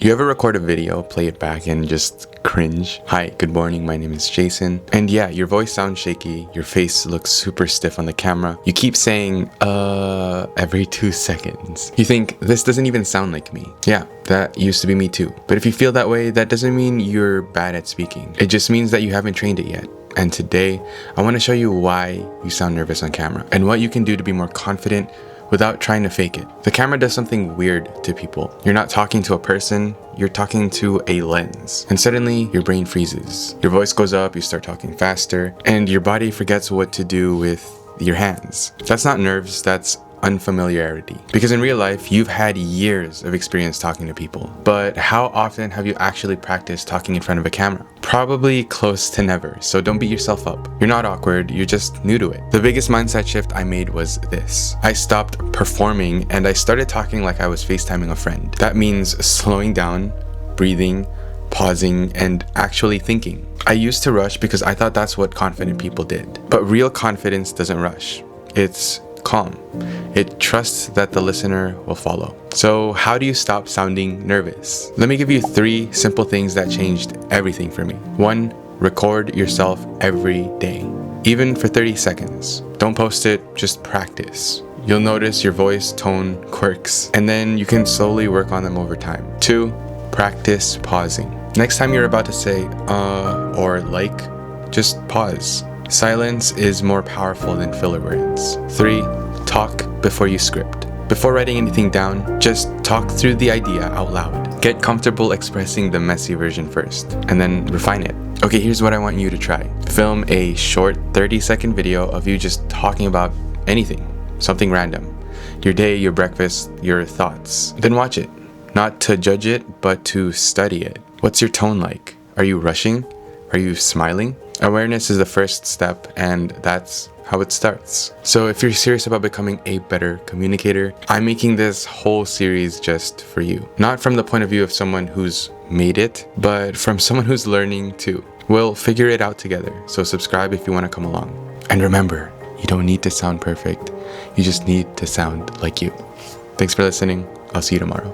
You ever record a video, play it back, and just cringe? Hi, good morning, my name is Jason. And yeah, your voice sounds shaky, your face looks super stiff on the camera. You keep saying, every 2 seconds. You think, this doesn't even sound like me. Yeah, that used to be me too. But if you feel that way, that doesn't mean you're bad at speaking. It just means that you haven't trained it yet. And today, I want to show you why you sound nervous on camera and what you can do to be more confident without trying to fake it. The camera does something weird to people. You're not talking to a person, you're talking to a lens. And suddenly, your brain freezes. Your voice goes up, you start talking faster, and your body forgets what to do with your hands. That's not nerves, that's unfamiliarity. Because in real life, you've had years of experience talking to people. But how often have you actually practiced talking in front of a camera? Probably close to never, so don't beat yourself up. You're not awkward, you're just new to it. The biggest mindset shift I made was this. I stopped performing and I started talking like I was FaceTiming a friend. That means slowing down, breathing, pausing, and actually thinking. I used to rush because I thought that's what confident people did. But real confidence doesn't rush. It's calm. It trusts that the listener will follow. So how do you stop sounding nervous? Let me give you 3 simple things that changed everything for me. 1, record yourself every day, even for 30 seconds. Don't post it, just practice. You'll notice your voice, tone, quirks, and then you can slowly work on them over time. 2, practice pausing. Next time you're about to say, or like, just pause. Silence is more powerful than filler words. 3, talk before you script. Before writing anything down, just talk through the idea out loud. Get comfortable expressing the messy version first, and then refine it. Okay, here's what I want you to try. Film a short 30-second video of you just talking about anything, something random. Your day, your breakfast, your thoughts. Then watch it. Not to judge it, but to study it. What's your tone like? Are you rushing? Are you smiling? Awareness is the first step, and that's how it starts. So if you're serious about becoming a better communicator, I'm making this whole series just for you. Not from the point of view of someone who's made it, but from someone who's learning too. We'll figure it out together, so subscribe if you want to come along. And remember, you don't need to sound perfect, you just need to sound like you. Thanks for listening. I'll see you tomorrow.